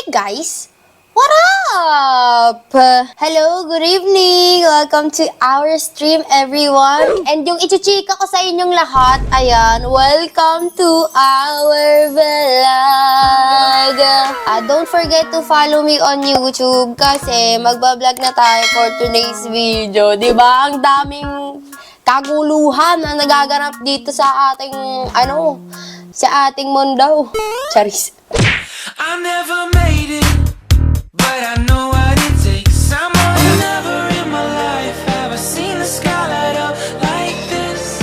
guys! What up? Hello, good evening! Welcome to our stream, everyone! And yung ichichika ko sa inyong lahat, ayan, welcome to our vlog! Don't forget to follow me on YouTube kasi magbablog na tayo for today's video. Diba? Ang daming kaguluhan na nagaganap dito sa ating, sa ating mundo. Charis. I never made it, but I know what it takes. Someone who never in my life ever seen the sky light up like this.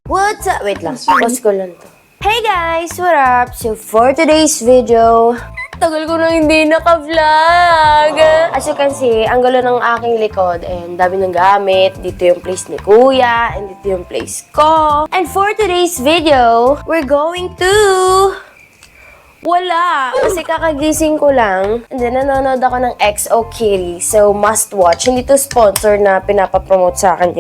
What's up? Wait lang. Pause ko lang to. Hey guys! What up? So for today's video, tagal ko na hindi naka-vlog. As you can see, ang gulo ng aking likod and dami ng gamit. Dito yung place ni Kuya and dito yung place ko. And for today's video, we're going to... Wala! Kasi kakagising ko lang. And then nanonood ako ng XO Kitty. So, must watch. Hindi to sponsor na pinapapromote sa akin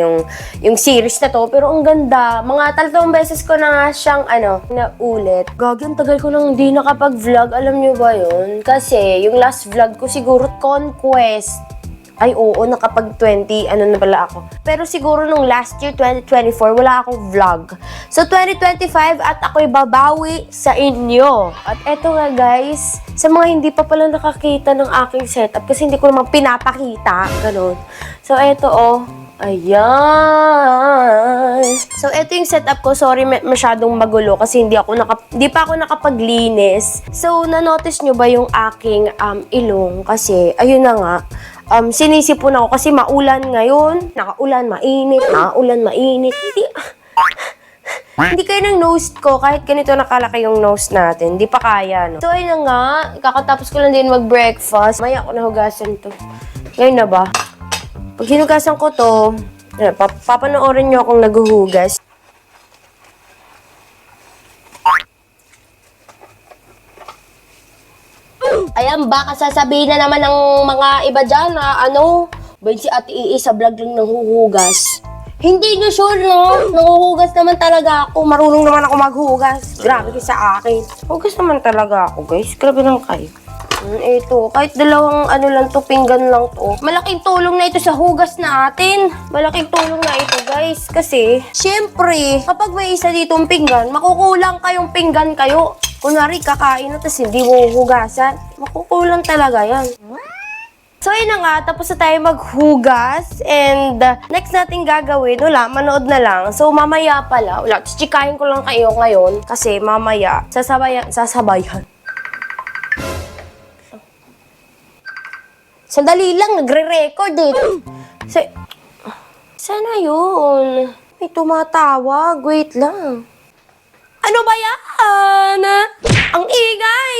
yung series na to. Pero ang ganda. Mga 3 beses ko na nga siyang, naulit. Gagi, ang tagal ko nang hindi nakapag-vlog. Alam niyo ba yun? Kasi, yung last vlog ko siguro, Conquest. Ay, oo, nakapag-20, na pala ako. Pero siguro nung last year, 2024, wala akong vlog. So, 2025, at ako'y babawi sa inyo. At eto nga, guys, sa mga hindi pa pala nakakita ng aking setup, kasi hindi ko naman pinapakita, ganun. So, eto, ayan. So, eto yung setup ko. Sorry, masyadong magulo kasi hindi pa ako nakapaglinis. So, na-notice nyo ba yung aking ilong? Kasi, ayun na nga, sinisipon ako kasi maulan ngayon. Nakaulan, mainit. Nakaulan, mainit. Hindi kayo ng nose ko. Kahit ganito nakalaki yung nose natin. Hindi pa kaya, no? So, ayun na nga. Kakatapos ko lang din mag-breakfast. Maya ako nahugasan to. Ngayon na ba? Pag hinugasan ko to, papanoorin nyo akong naghuhugas. Ayan, baka sasabihin na naman ng mga iba dyan na ba si Ate Ii sa vlog lang nanghuhugas. Hindi nyo sure, no? Nanghuhugas naman talaga ako. Marunong naman ako maghugas. Grabe kayo sa akin. Hugas naman talaga ako, guys. Grabe lang kayo. Ito, kahit dalawang lang to, pinggan lang to. Malaking tulong na ito sa hugas natin. Malaking tulong na ito, guys. Kasi, syempre, kapag may isa ditong pinggan, makukulang kayong pinggan kayo. Kunwari, kakain na, tapos hindi mo hugasan. Makukulang talaga yan. So, ayun na nga, tapos na tayo maghugas. And, next natin gagawin, manood na lang. So, mamaya pala, chikahin ko lang kayo ngayon. Kasi, mamaya, sasabayan. Sandali lang, nagre-record eh. Sana yun? May tumatawag, wait lang. Ano ba yan? Ang ingay!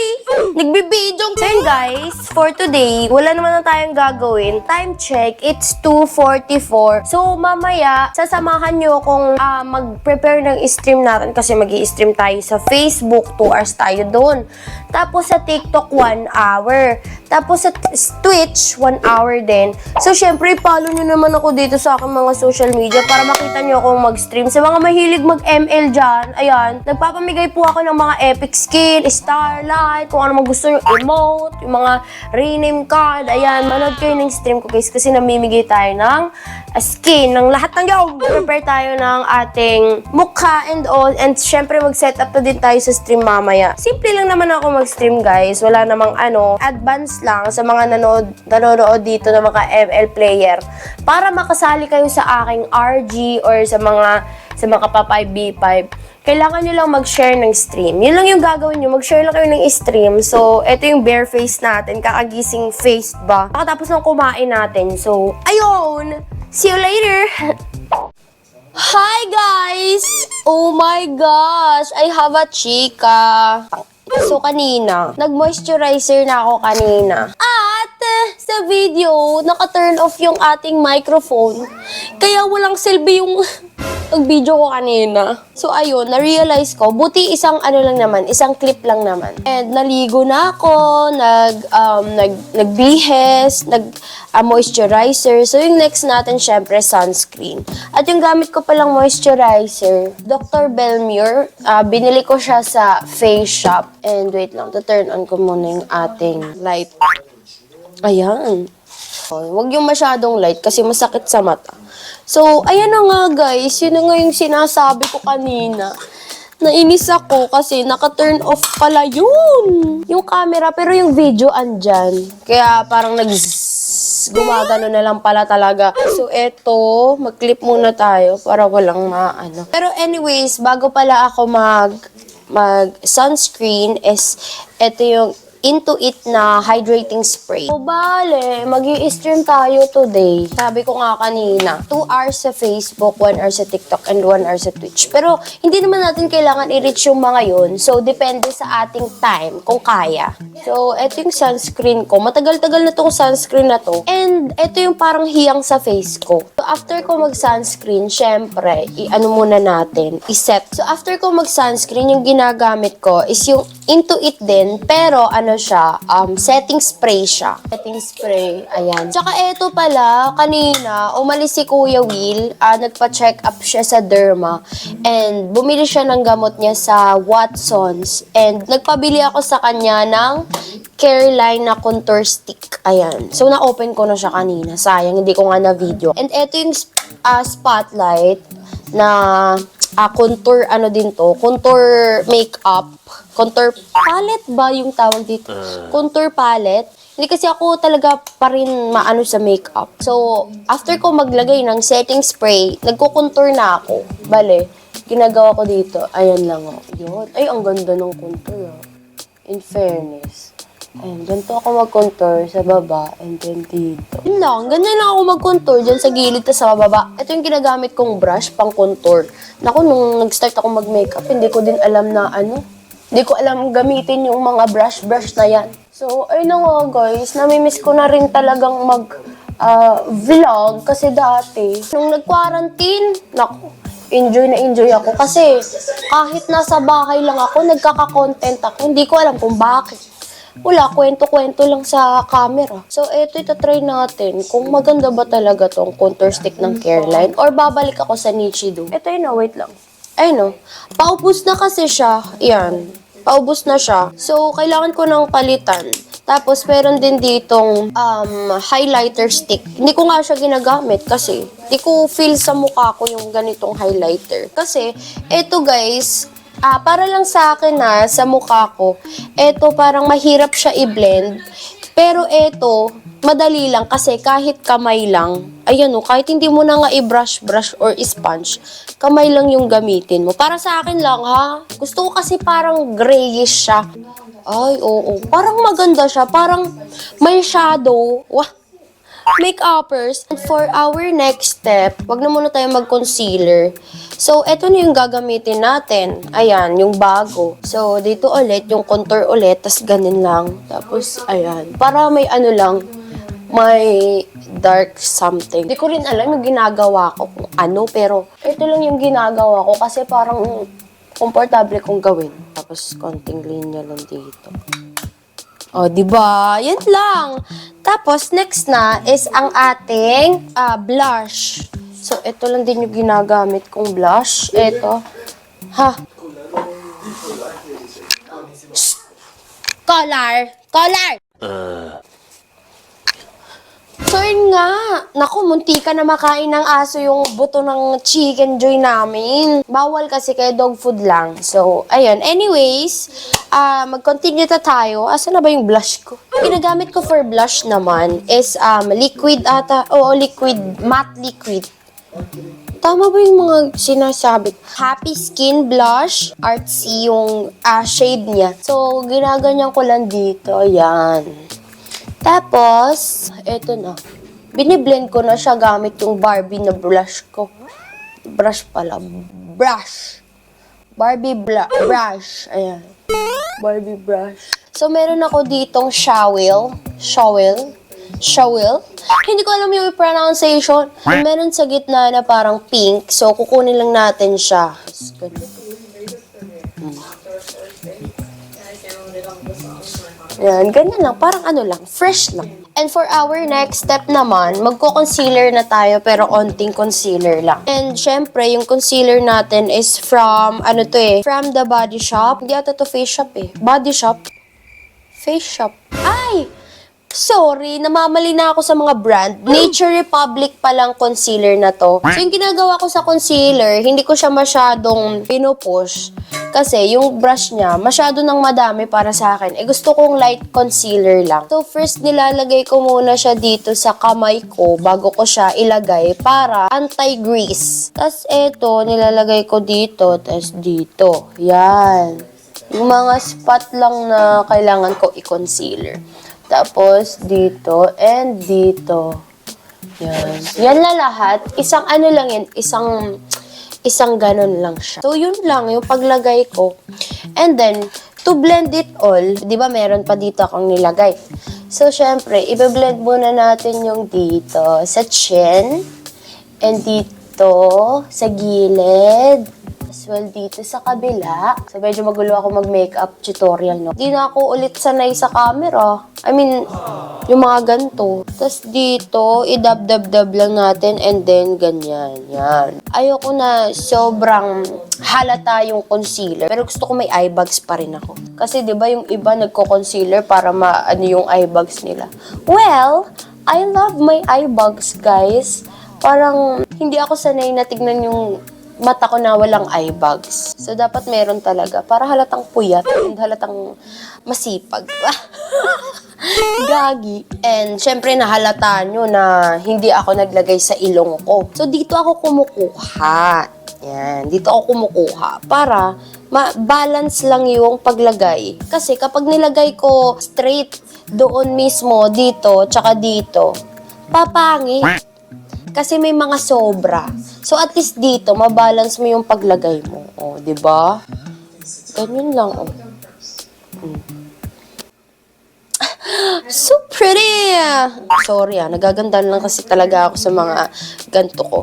Nagbibidong. So yun guys, for today, wala naman na tayong gagawin. Time check, it's 2:44. So mamaya, sasamahan nyo kung mag-prepare ng stream natin kasi mag-i-stream tayo sa Facebook, 2 hours tayo doon. Tapos sa TikTok, 1 hour. Tapos sa Twitch, 1 hour din. So syempre, follow nyo naman ako dito sa aking mga social media para makita nyo akong mag-stream. Sa mga mahilig mag-ML dyan, ayan, nagpapamigay po ako ng mga epic skin, starlight, kung ano gusto nyo, emote, yung mga rename card, ayan, manood kayo ng stream ko guys kasi namimigay tayo ng skin, ng lahat ng yaw. Prepare tayo ng ating mukha and all, and syempre mag-set up na din tayo sa stream mamaya. Simple lang naman ako mag-stream guys, wala namang advance lang sa mga nanonood dito ng mga ML player para makasali kayo sa aking RG or sa mga ka-5v5. Kailangan nyo lang mag-share ng stream. Yun lang yung gagawin nyo. Mag-share lang kayo ng stream. So, ito yung bare face natin. Kakagising face ba? Pakatapos ng kumain natin. So, ayun! See you later! Hi, guys! Oh my gosh! I have a chika. So, kanina, nag-moisturizer na ako kanina. At, sa sa video, naka-turn off yung ating microphone. Kaya walang silbi yung video ko kanina. So, ayun, na-realize ko, buti isang isang clip lang naman. And naligo na ako, nagbihes, moisturizer. So, yung next natin, syempre, sunscreen. At yung gamit ko palang moisturizer, Dr. Belmure, binili ko siya sa Face Shop. And wait lang, to-turn on ko muna yung ating light. Ayan. Huwag yung masyadong light kasi masakit sa mata. So, ayan na nga guys. Yun na nga yung sinasabi ko kanina. Nainis ako kasi naka-turn off pala yun. Yung camera, pero yung video andyan. Kaya parang gumagano na lang pala talaga. So, eto, mag-clip muna tayo para walang maano. Pero anyways, bago pala ako mag-sunscreen is eto yung Into It na hydrating spray. So, bale, mag-i-stream tayo today. Sabi ko nga kanina, 2 hours sa Facebook, 1 hour sa TikTok, and 1 hour sa Twitch. Pero, hindi naman natin kailangan i-reach yung mga yun. So, depende sa ating time, kung kaya. So, eto yung sunscreen ko. Matagal-tagal na tong sunscreen na to. And, eto yung parang hiyang sa face ko. So, after ko mag-sunscreen, syempre, i-ano muna natin, i-set. So, after ko mag-sunscreen, yung ginagamit ko is yung Into It din, pero siya, setting spray siya. Setting spray, ayan. Tsaka eto pala, kanina, umalis si Kuya Will, nagpa-check up siya sa Derma, and bumili siya ng gamot niya sa Watsons, and nagpabili ako sa kanya ng Careline na contour stick. Ayan. So, na-open ko na siya kanina. Sayang, hindi ko nga na-video. And eto yung spotlight na contour, din to, contour makeup. Contour palette ba yung tawag dito? Contour palette. Hindi kasi ako talaga pa rin maano sa makeup. So, after ko maglagay ng setting spray, nagko-contour na ako. Bale, ginagawa ko dito. Ayan lang o. Yun. Ay, ang ganda ng contour. In fairness. Ayan, ganito ako mag-contour sa baba and then dito. Yun lang, ganyan lang ako mag-contour dyan sa gilid ta sa baba. Ito yung ginagamit kong brush pang contour. Naku, nung nag-start ako mag-makeup, hindi ko din alam na hindi ko alam gamitin yung mga brush na yan. So, ayun na nga guys, namimiss ko na rin talagang vlog kasi dati, nung nag-quarantine, naku, enjoy ako. Kasi kahit nasa bahay lang ako, nagkaka-content ako, hindi ko alam kung bakit. Wala, kwento-kwento lang sa camera. So, eto itatry natin kung maganda ba talaga tong contour stick ng Careline or babalik ako sa Nichido. Eto yun wait lang. Ay no, paubos na kasi siya. Yan, paubos na siya. So, kailangan ko ng palitan. Tapos, meron din ditong highlighter stick. Hindi ko nga siya ginagamit kasi hindi ko feel sa mukha ko yung ganitong highlighter. Kasi, eto guys, para lang sa akin sa mukha ko, eto parang mahirap siya i-blend. Pero eto, madali lang kasi kahit kamay lang, ayan kahit hindi mo na nga i-brush or sponge, kamay lang yung gamitin mo. Para sa akin lang gusto ko kasi parang grayish siya. Ay, oo. Parang maganda siya, parang may shadow. Wah! Make-uppers. And for our next step, wag na muna tayo mag-concealer. So, eto na yung gagamitin natin. Ayan, yung bago. So, dito ulit, yung contour ulit, tas ganun lang. Tapos, ayan. Para may may dark something. Hindi ko rin alam yung ginagawa ko kung pero ito lang yung ginagawa ko kasi parang komportable kong gawin. Tapos, konting linya lang dito. O, diba? Yan lang. Tapos, next na is ang ating blush. So, ito lang din yung ginagamit kong blush. Ito. Shh! Color! So, yun nga. Naku, muntika na makain ng aso yung buto ng chicken joy namin. Bawal kasi kaya dog food lang. So, ayun. Anyways, mag-continue tayo. Asa na ba yung blush ko? Ginagamit ko for blush naman is liquid ata. Oo, liquid. Matte liquid. Tama ba yung mga sinasabi? Happy Skin Blush. Artsy yung shade niya. So, ginaganyan ko lang dito. Ayan. Tapos, eto na. Biniblend ko na siya gamit yung Barbie na blush ko. Brush pala. Brush. Barbie brush. Ayan. Barbie brush. So, meron ako ditong shower. Shawil. Hindi ko alam yung pronunciation. Meron sa gitna na parang pink. So, kukunin lang natin siya. Yan, ganyan lang. Parang ano lang, fresh lang. And for our next step naman, magko-concealer na tayo pero onting concealer lang. And syempre, yung concealer natin is from, from the Body Shop. Hindi ata to Face Shop eh. Body Shop. Face Shop. Ay! Sorry, namamali na ako sa mga brand. Nature Republic palang concealer na to. So, yung ginagawa ko sa concealer, hindi ko siya masyadong pinupush. Kasi yung brush niya, masyado nang madami para sa akin. Gusto kong light concealer lang. So, first, nilalagay ko muna siya dito sa kamay ko bago ko siya ilagay para anti-grease. Tapos, eto, nilalagay ko dito, tapos dito. Yan. Yung mga spot lang na kailangan ko i-concealer. Tapos, dito and dito. Yan. Yan na lahat. Isang ano lang yan. Isang ganun lang siya. So, yun lang yung paglagay ko. And then, to blend it all, di ba meron pa dito akong nilagay. So, syempre, ibe-blend muna natin yung dito sa chin. And dito sa gilid. As well dito sa kabila. So, medyo magulo ako mag-makeup tutorial, no? Di na ako ulit sanay sa camera. I mean, yung mga ganito. Tapos dito, idab-dab-dab lang natin and then ganyan. Yan. Ayoko na sobrang halata yung concealer. Pero gusto ko may eye bags pa rin ako. Kasi di ba yung iba nagko-concealer para maano yung eye bags nila. Well, I love my eye bags, guys. Parang hindi ako sanay na tignan yung mata ko na walang eye bags. So, dapat meron talaga. Para halatang puyat and halatang masipag. Gagi. And, syempre, nahalata nyo na hindi ako naglagay sa ilong ko. So, dito ako kumukuha. Yan. Dito ako kumukuha. Para ma-balance lang yung paglagay. Kasi, kapag nilagay ko straight doon mismo, dito, tsaka dito, papangit. Kasi may mga sobra. So, at least dito, mabalance mo yung paglagay mo. O, di ba? Ganyan lang, o. So pretty! Sorry, nagaganda lang kasi talaga ako sa mga ganito ko.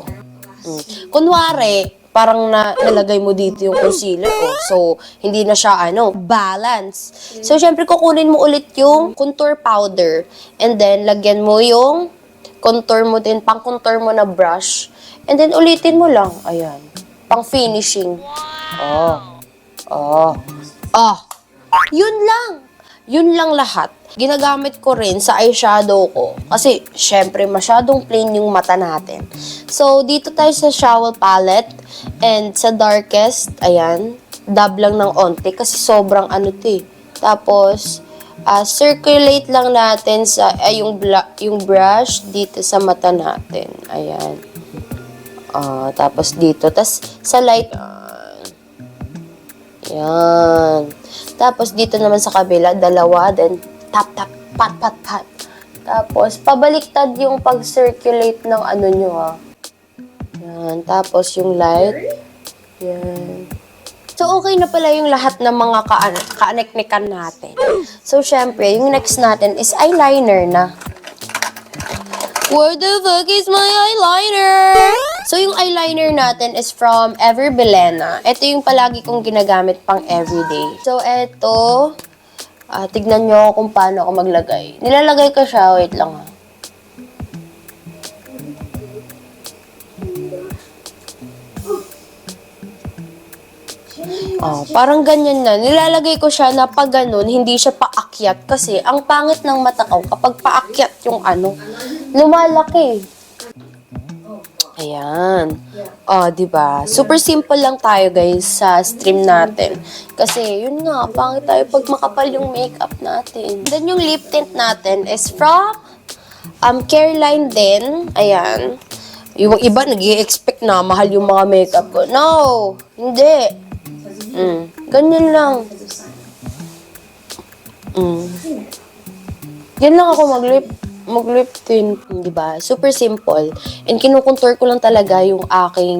Kunwari, parang nalagay mo dito yung concealer, So, hindi na siya, balance. So, syempre, kukunin mo ulit yung contour powder. And then, lagyan mo yung contour mo din, pang-contour mo na brush. And then, ulitin mo lang. Ayan. Pang-finishing. Yun lang. Yun lang lahat. Ginagamit ko rin sa eyeshadow ko. Kasi, syempre, masyadong plain yung mata natin. So, dito tayo sa Shawil palette. And sa darkest, ayan, dab lang ng onte. Kasi sobrang Tapos, circulate lang natin sa yung brush dito sa mata natin. Ayan. Tapos dito. Tapos sa light. Ayan. Tapos dito naman sa kabila, dalawa. Then tap, tap, pat, pat, pat. Tapos pabaliktad yung pag-circulate ng nyo, Ayan. Tapos yung light. Ayan. So, okay na pala yung lahat ng mga kaaneknikan natin. So, syempre, yung next natin is eyeliner na. Where the fuck is my eyeliner? So, yung eyeliner natin is from Ever Belena. Ito yung palagi kong ginagamit pang everyday. So, eto, tignan nyo kung paano ako maglagay. Nilalagay ko siya, wait lang parang ganyan na. Nilalagay ko siya na pag ganun, hindi siya paakyat. Kasi, ang pangit ng mata ko, kapag paakyat yung lumalaki. Ayan. Diba? Super simple lang tayo, guys, sa stream natin. Kasi, yun nga, pangit tayo pag makapal yung makeup natin. Then, yung lip tint natin is from Careline din. Ayan. Yung iba, nag-i-expect na mahal yung mga makeup ko. No! Hindi. Ganyan lang. Yan lang ako mag-lip tint, diba? Super simple. And kinukontour ko lang talaga yung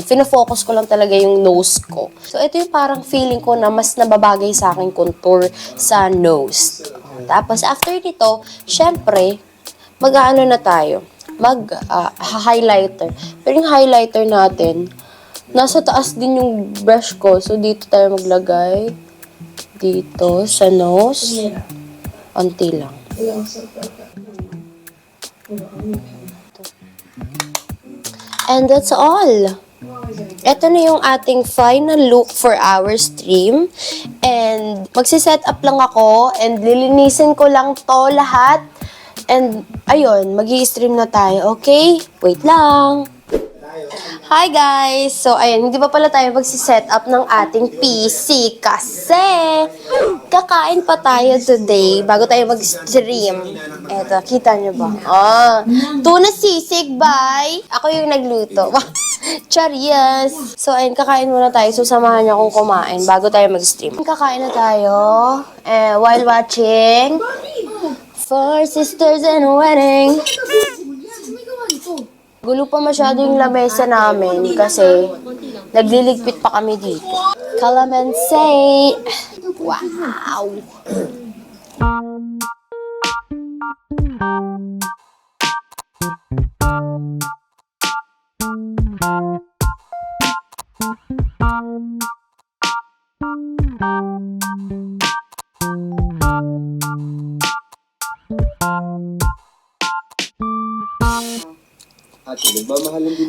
fino-focus ko lang talaga yung nose ko. So, ito yung parang feeling ko na mas nababagay sa aking contour sa nose. Tapos, after nito, syempre, mag-ano na tayo. Highlighter. Pero yung highlighter natin, nasa taas din yung brush ko. So, dito tayo maglagay. Dito, sa nose. Unti lang. And that's all. Ito na yung ating final look for our stream. And magsiset up lang ako and lilinisin ko lang to lahat. And ayun, magi-stream na tayo, okay? Wait lang. Hi guys! So ayun, hindi pa pala tayo magsiset up ng ating PC kasi kakain pa tayo today bago tayo mag-stream. Eto, kita nyo ba? Tuna sisig, bye! Ako yung nagluto. Charias! So ayun, kakain muna tayo. So samahan niyo akong kumain bago tayo mag-stream. Kakain na tayo while watching Four Sisters and a Wedding. Gulo pa masyado yung lamesa namin kasi nagliligpit pa kami dito. Calamansi! Wow!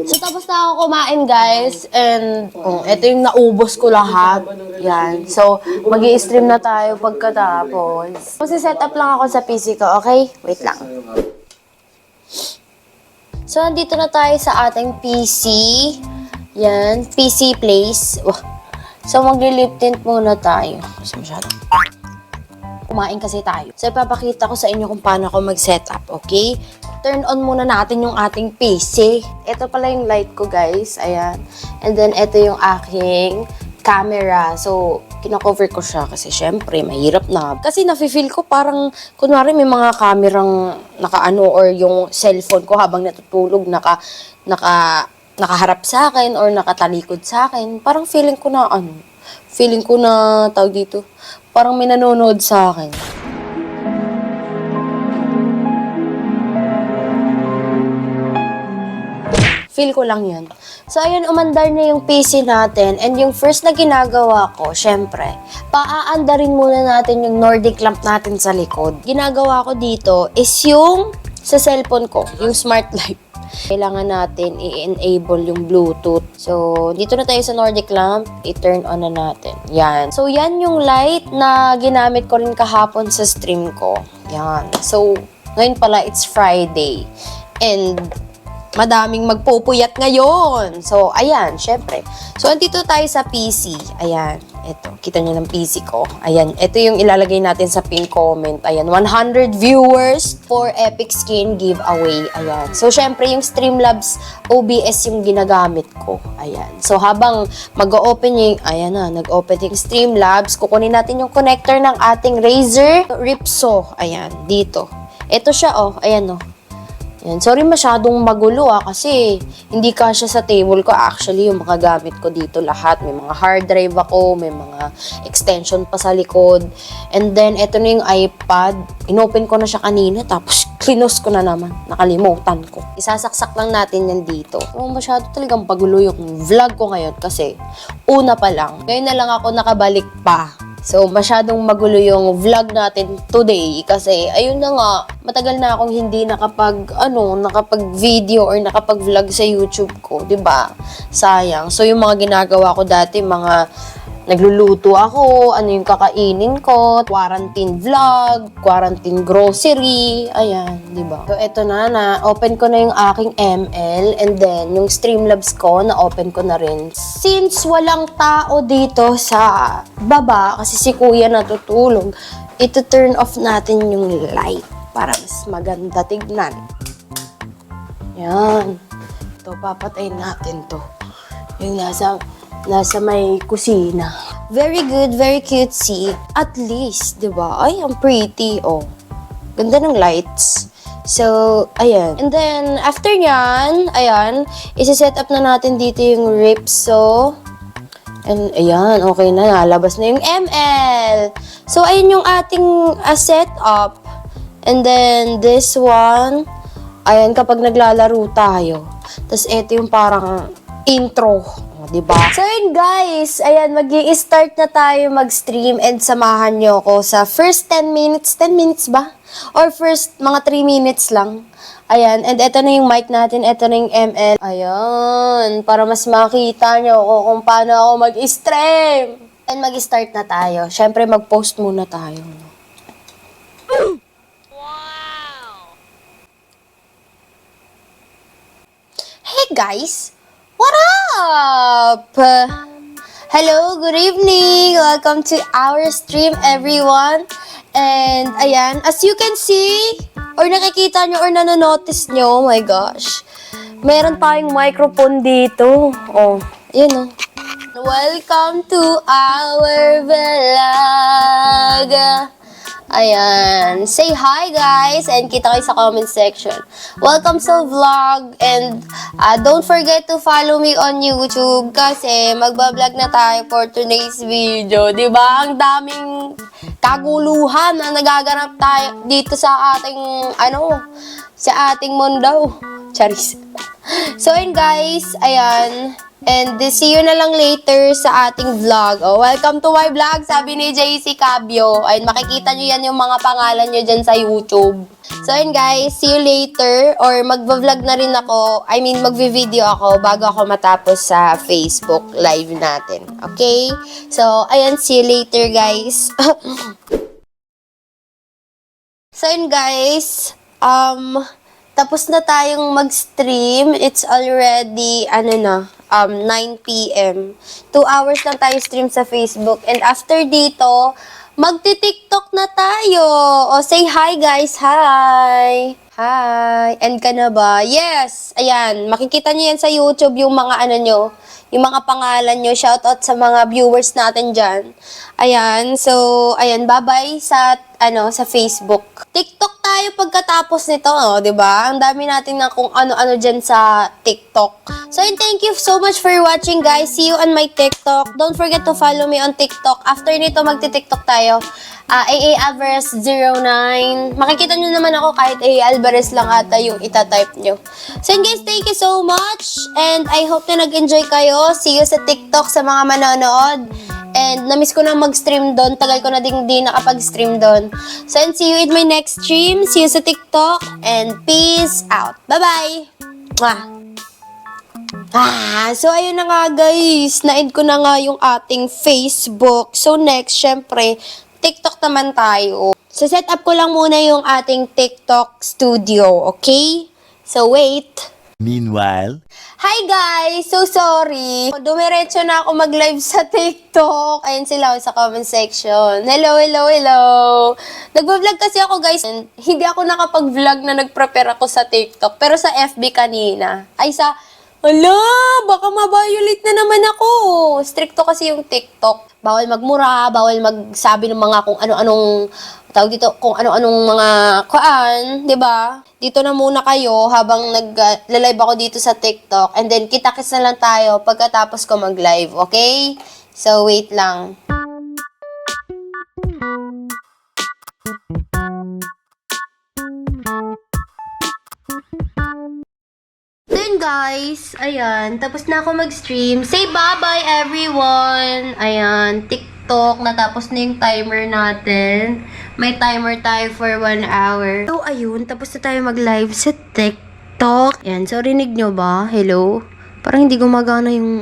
So, tapos na ako kumain, guys. And, ito yung naubos ko lahat. Yan. So, mag-i-stream na tayo pagkatapos. Mag-set up lang ako sa PC ko, okay? Wait lang. So, nandito na tayo sa ating PC. Yan. PC place. So, mag-lip tint muna tayo. Kasi masyado. Kumain kasi tayo. So, ipapakita ko sa inyo kung paano ako mag-setup, okay? Turn on muna natin yung ating PC. Ito pala yung light ko, guys. Ayan. And then, ito yung aking camera. So, kinakover ko siya kasi syempre, mahirap na. Kasi nafe-feel ko parang, kunwari may mga kamerang nakaano or yung cellphone ko habang natutulog, nakaharap sa akin or nakatalikod sa akin. Parang feeling ko na tawag dito, parang may nanonood sa akin. Feel ko lang yun. So, ayun, umandar na yung PC natin. And yung first na ginagawa ko, syempre, paaandarin muna natin yung Nordic lamp natin sa likod. Ginagawa ko dito is yung sa cellphone ko, yung smart light. Kailangan natin i-enable yung Bluetooth. So, dito na tayo sa Nordic lamp. I-turn on na natin. Yan. So, yan yung light na ginamit ko rin kahapon sa stream ko. Yan. So, ngayon pala, it's Friday. And madaming magpupuyat ngayon. So, ayan, syempre. So, andito tayo sa PC. Ayan, ito. Kita nyo ng PC ko. Ayan, ito yung ilalagay natin sa pin comment. Ayan, 100 viewers for Epic Skin giveaway. Ayan. So, syempre, yung Streamlabs OBS yung ginagamit ko. Ayan. So, habang mag-open yung, ayan na, nag-open yung Streamlabs, kukunin natin yung connector ng ating Razer Ripso. Ayan, dito. Ito siya, ayan, Yan. Sorry masyadong magulo kasi hindi kasya sa table ko. Actually, yung mga gamit ko dito lahat. May mga hard drive ako, may mga extension pa sa likod. And then, eto na yung iPad. Inopen ko na siya kanina, tapos close ko na naman. Nakalimutan ko. Isasaksak lang natin yan dito. So, masyado talagang pagulo yung vlog ko ngayon kasi una pa lang. Ngayon na lang ako nakabalik pa. So, masyadong magulo yung vlog natin today kasi, ayun na nga, matagal na akong hindi nakapag-video or nakapag-vlog sa YouTube ko, 'di ba? Sayang. So, yung mga ginagawa ko dati, mga nagluluto ako, ano yung kakainin ko, quarantine vlog, quarantine grocery, ayan, 'di ba? So, eto na-open ko na yung aking ML and then yung Streamlabs ko, na-open ko na rin. Since walang tao dito sa baba, kasi si kuya natutulog, ito-turn off natin yung light para mas maganda tignan. Yan. Ito, papatayin natin to. Yung nasa may kusina. Very good, very cutesy. At least, di ba? Ay, ang pretty, Ganda ng lights. So, ayan. And then, after nyan, ayan, isi-set up na natin dito yung Ripso. And, ayan, okay na. Nalabas na yung ML. So, ayun yung ating setup. And then, this one, Ayan, kapag naglalaro tayo. Tapos ito yung parang intro. O, diba? So yun guys, ayan, mag-i-start na tayo mag-stream and samahan nyo ako sa first 10 minutes. 10 minutes ba? Or first mga 3 minutes lang. Ayan, and ito na yung mic natin, ito na yung ML. Ayan, para mas makita nyo kung paano ako mag-stream. And mag-start na tayo. Siyempre, mag-post muna tayo. Hey guys! What up? Hello, good evening! Welcome to our stream, everyone. And ayan, as you can see, or nakikita nyo, or nanonotice nyo, oh my gosh, meron tayong microphone dito. Oh, yun oh. Welcome to our vlog. Ayan. Say hi, guys. And kita kayo sa comment section. Welcome sa vlog. And don't forget to follow me on YouTube kasi magbablog na tayo for today's video. Diba? Ang daming kaguluhan na nagaganap tayo dito sa ating, sa ating mundo. Charis. So, yun guys. Ayan. And see you na lang later sa ating vlog. Oh, welcome to my vlog, sabi ni JC Cabio. Ayun, makikita nyo yan yung mga pangalan nyo dyan sa YouTube. So, ayun guys, see you later. Or magva-vlog na rin ako. I mean, magvi-video ako bago ako matapos sa Facebook live natin. Okay? So, ayun, see you later guys. So, ayun guys. Tapos na tayong mag-stream. It's already, 9 p.m. 2 hours lang tayo stream sa Facebook. And after dito, magti-TikTok na tayo. O, say hi guys. Hi. Hi. End ka na ba? Yes. Ayan. Makikita nyo yan sa YouTube yung mga yung mga pangalan nyo. Shoutout sa mga viewers natin dyan. Ayan. So, ayan. Bye-bye sa Facebook. TikTok tayo pagkatapos nito, oh, 'di ba? Ang dami natin na kung ano-ano diyan sa TikTok. So, and thank you so much for watching, guys. See you on my TikTok. Don't forget to follow me on TikTok. After nito, magti-TikTok tayo. AA Alvarez 09. Makikita nyo naman ako kahit AA Alvarez lang ata yung itatype nyo. So, and guys, thank you so much. And I hope na nag-enjoy kayo. See you sa TikTok sa mga manonood. And namiss ko na mag-stream doon. Tagal ko na din nakapag-stream doon. So, and see you in my next stream. See you sa TikTok. And peace out. Bye-bye! Mwah! So ayun na nga guys. Na-end ko na nga yung ating Facebook. So next, syempre, TikTok naman tayo. So set up ko lang muna yung ating TikTok studio. Okay? So wait. Meanwhile, Hi guys! So sorry. Dumiretso na ako mag-live sa TikTok. Ayun sila sa comment section. Hello, hello, hello! Nagbablog kasi ako guys. Hindi ako nakapag-vlog na nag-prepare ako sa TikTok. Pero sa FB kanina. Ala, baka ma-violate na naman ako. Stricto kasi yung TikTok. Bawal magmura, bawal magsabi ng mga kung ano-anong tawag dito, kung ano-anong mga di ba? Dito na muna kayo habang nag-live ako dito sa TikTok. And then, kita-kits na lang tayo pagkatapos ko mag-live, okay? So, wait lang. Then, guys, ayan, tapos na ako mag-stream. Say bye-bye, everyone! Ayan, TikTok, natapos na yung timer natin. May timer tayo for 1 hour. So, ayun, tapos na tayo mag-live sa TikTok. Ayan, so rinig nyo ba? Hello? Parang hindi gumagana yung,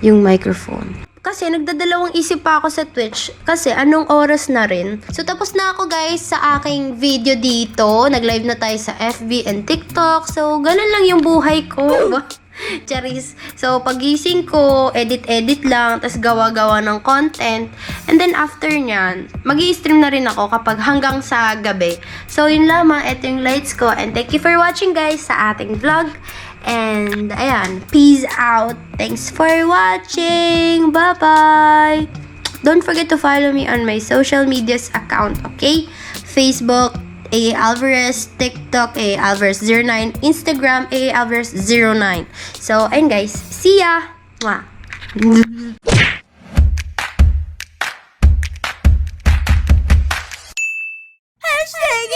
yung microphone. Kasi nagdadalawang isip pa ako sa Twitch. Kasi anong oras na rin. So, tapos na ako guys sa aking video dito. Nag-live na tayo sa FB and TikTok. So, ganun lang yung buhay ko. Charis. So, pagising ko, edit-edit lang, tas gawa-gawa ng content. And then, after nyan, mag-i-stream na rin ako kapag hanggang sa gabi. So, yun lamang. Ito yung lights ko. And thank you for watching, guys, sa ating vlog. And, ayan. Peace out. Thanks for watching. Bye-bye. Don't forget to follow me on my social medias account, okay? Facebook, AA Alvarez, TikTok, AA Alvarez 09, Instagram, AA Alvarez 09. So, ayun guys. See ya! Mwah! Hashtag